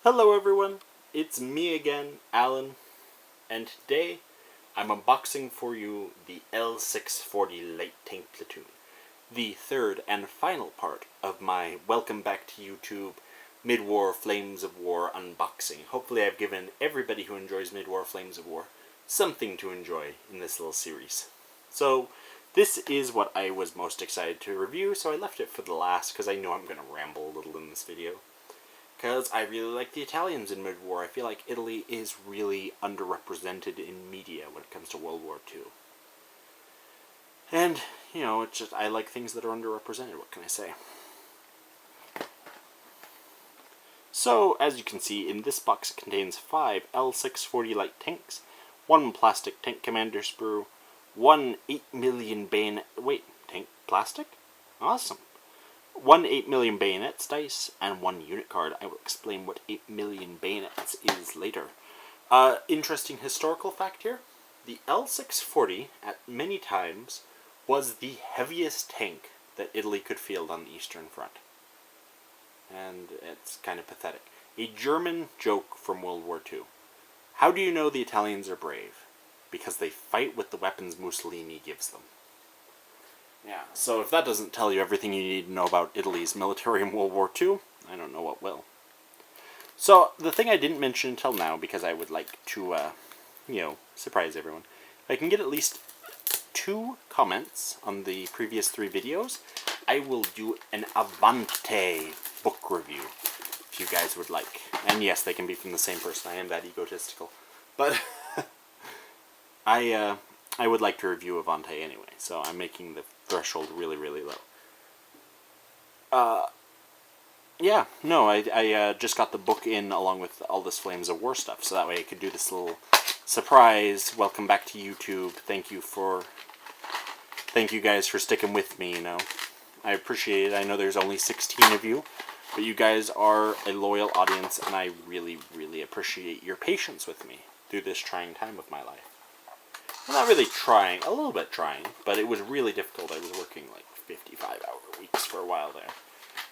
Hello everyone, it's me again, Alan, and today I'm unboxing for you the L640 Light Tank Platoon, the third and final part of my Welcome Back to YouTube Mid-War Flames of War unboxing. Hopefully I've given everybody who enjoys Mid-War Flames of War something to enjoy in this little series. So this is what I was most excited to review, so I left it for the last because I know I'm going to ramble a little in this video. Because I really like the Italians in mid-war. I feel like Italy is really underrepresented in media when it comes to World War II. And, you know, it's just, I like things that are underrepresented, what can I say? So, as you can see, in this box it contains 5 L640 light tanks, 1 plastic tank commander sprue, 1 8 million bayonet... Wait, tank plastic? Awesome. 1 8 million bayonets dice, and 1 unit card. I will explain what 8 million bayonets is later. Interesting historical fact here. The L640, at many times, was the heaviest tank that Italy could field on the Eastern Front. And it's kind of pathetic. A German joke from World War II. How do you know the Italians are brave? Because they fight with the weapons Mussolini gives them. Yeah, so if that doesn't tell you everything you need to know about Italy's military in World War II, I don't know what will. So, the thing I didn't mention until now, because I would like to, surprise everyone. If I can get at least 2 comments on the previous 3 videos, I will do an Avanti book review, if you guys would like. And yes, they can be from the same person. I am that egotistical. But, I would like to review Avanti anyway, so I'm making the threshold really, really low. Yeah, no, I just got the book in along with all this Flames of War stuff, so that way I could do this little surprise, welcome back to YouTube, thank you guys for sticking with me, you know. I appreciate it. I know there's only 16 of you, but you guys are a loyal audience, and I really, really appreciate your patience with me through this trying time of my life. Well, not really trying, a little bit trying, but it was really difficult. I was working like 55-hour weeks for a while there.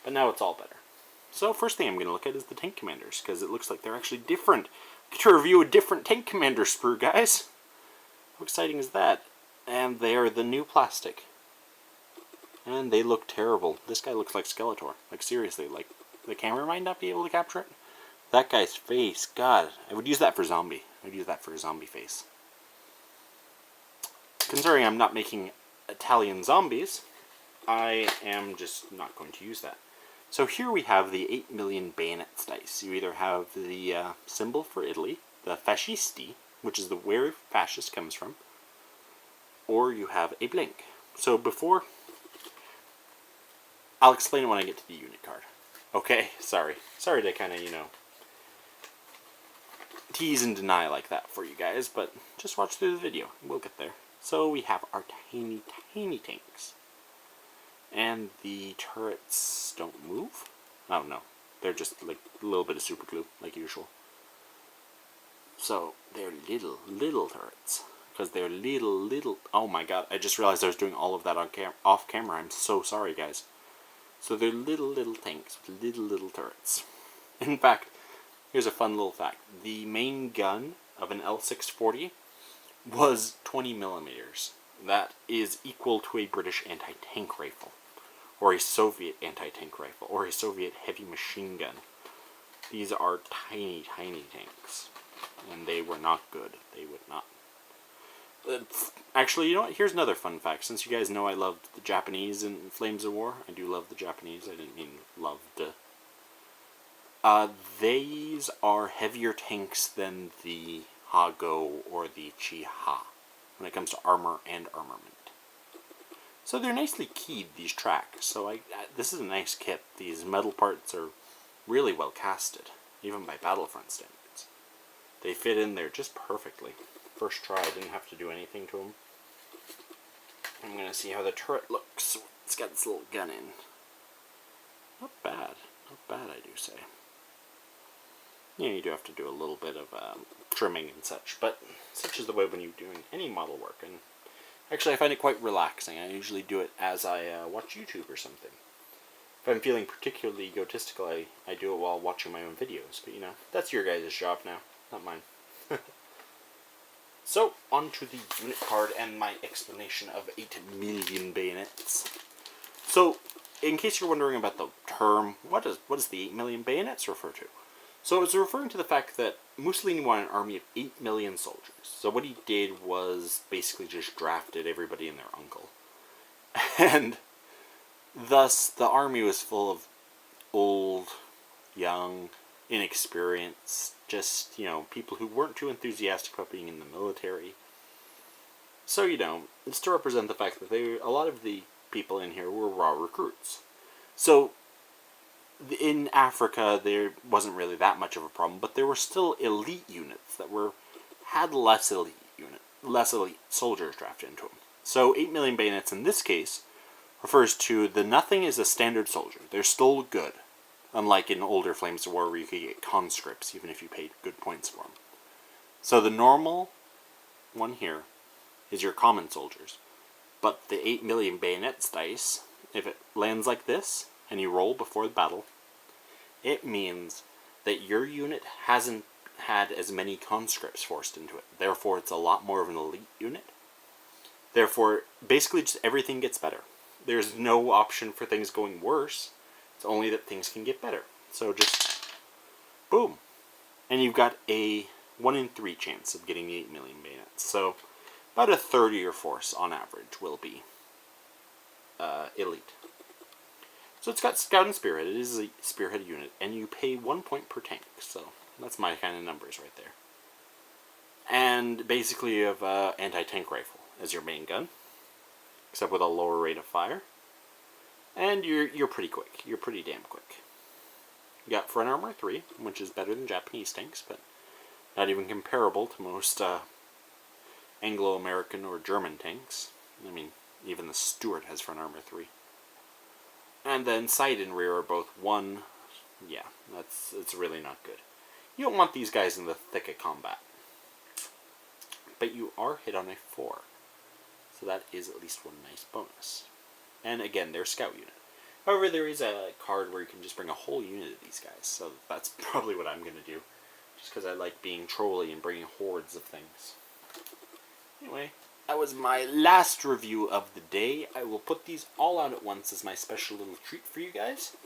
But now it's all better. So first thing I'm going to look at is the tank commanders, because it looks like they're actually different. I get to review a different tank commander sprue, guys. How exciting is that? And they are the new plastic. And they look terrible. This guy looks like Skeletor. Like seriously, like the camera might not be able to capture it. That guy's face, God. I would use that for zombie. I would use that for a zombie face. Considering I'm not making Italian zombies, I am just not going to use that. So here we have the 8 million bayonets dice. You either have the symbol for Italy, the fascisti, which is where fascist comes from, or you have a blank. So before, I'll explain it when I get to the unit card. Okay, sorry to kind of, tease and deny like that for you guys, but just watch through the video. We'll get there. So we have our tiny, tiny tanks. And the turrets don't move? Oh no, they're just like a little bit of super glue, like usual. So they're little turrets. Because they're little... Oh my god, I just realized I was doing all of that on off camera. I'm so sorry, guys. So they're little tanks with little turrets. In fact, here's a fun little fact. The main gun of an L640 was 20 millimeters. That is equal to a British anti-tank rifle, or a Soviet anti-tank rifle, or a Soviet heavy machine gun. These are tiny tanks, and they were not good. They would not. Actually, you know what? Here's another fun fact. Since you guys know I loved the Japanese in Flames of War, I do love the Japanese. I didn't mean loved. These are heavier tanks than the Hago or the Chi-Ha when it comes to armor and armament. So they're nicely keyed, these tracks. So this is a nice kit. These metal parts are really well casted, even by Battlefront standards. They fit in there just perfectly. First try, I didn't have to do anything to them. I'm going to see how the turret looks. It's got this little gun in. Not bad, I do say. Yeah, you do have to do a little bit of trimming and such, but such is the way when you're doing any model work. And actually, I find it quite relaxing. I usually do it as I watch YouTube or something. If I'm feeling particularly egotistical, I do it while watching my own videos. But, you know, that's your guys' job now, not mine. So, on to the unit card and my explanation of 8 million bayonets. So, in case you're wondering about the term, what does the 8 million bayonets refer to? So it's referring to the fact that Mussolini wanted an army of 8 million soldiers. So what he did was basically just drafted everybody and their uncle. And thus the army was full of old, young, inexperienced, just, you know, people who weren't too enthusiastic about being in the military. So, you know, it's to represent the fact that a lot of the people in here were raw recruits. So, in Africa, there wasn't really that much of a problem, but there were still elite units that had less elite soldiers drafted into them. So 8 million bayonets in this case refers to the nothing is a standard soldier. They're still good, unlike in older Flames of War where you could get conscripts even if you paid good points for them. So the normal one here is your common soldiers, but the 8 million bayonets dice, if it lands like this, and you roll before the battle, it means that your unit hasn't had as many conscripts forced into it. Therefore, it's a lot more of an elite unit. Therefore, basically just everything gets better. There's no option for things going worse. It's only that things can get better. So just, boom. And you've got a 1 in 3 chance of getting the 8 million bayonets. So, about a third of your force on average will be elite. So it's got Scout and Spearhead. It is a Spearhead unit, and you pay 1 point per tank. So that's my kind of numbers right there. And basically you have anti-tank rifle as your main gun, except with a lower rate of fire. And you're pretty quick. You're pretty damn quick. You got front armor 3, which is better than Japanese tanks, but not even comparable to most Anglo-American or German tanks. I mean, even the Stuart has front armor 3. And then side and rear are both 1. Yeah, it's really not good. You don't want these guys in the thick of combat. But you are hit on a 4. So that is at least one nice bonus. And again, they're Scout unit. However, there is a card where you can just bring a whole unit of these guys. So that's probably what I'm going to do. Just because I like being trolly and bringing hordes of things. Anyway, that was my last review of the day. I will put these all out at once as my special little treat for you guys.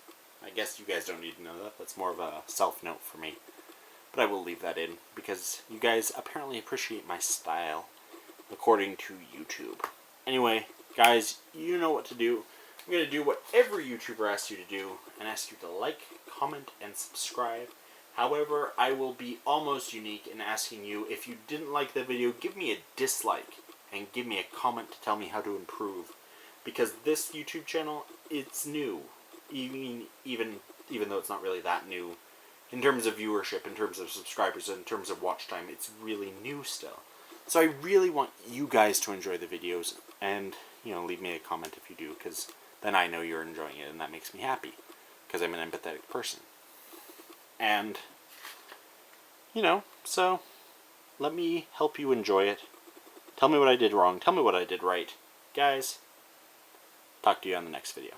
I guess you guys don't need to know that. That's more of a self-note for me. But I will leave that in, because you guys apparently appreciate my style, according to YouTube. Anyway, guys, you know what to do. I'm going to do what every YouTuber asks you to do, and ask you to like, comment, and subscribe. However, I will be almost unique in asking you, if you didn't like the video, give me a dislike. And give me a comment to tell me how to improve. Because this YouTube channel, it's new. Even though it's not really that new. In terms of viewership, in terms of subscribers, in terms of watch time, it's really new still. So I really want you guys to enjoy the videos. And, you know, leave me a comment if you do. Because then I know you're enjoying it, and that makes me happy. Because I'm an empathetic person. And, you know, so let me help you enjoy it. Tell me what I did wrong. Tell me what I did right. Guys, talk to you on the next video.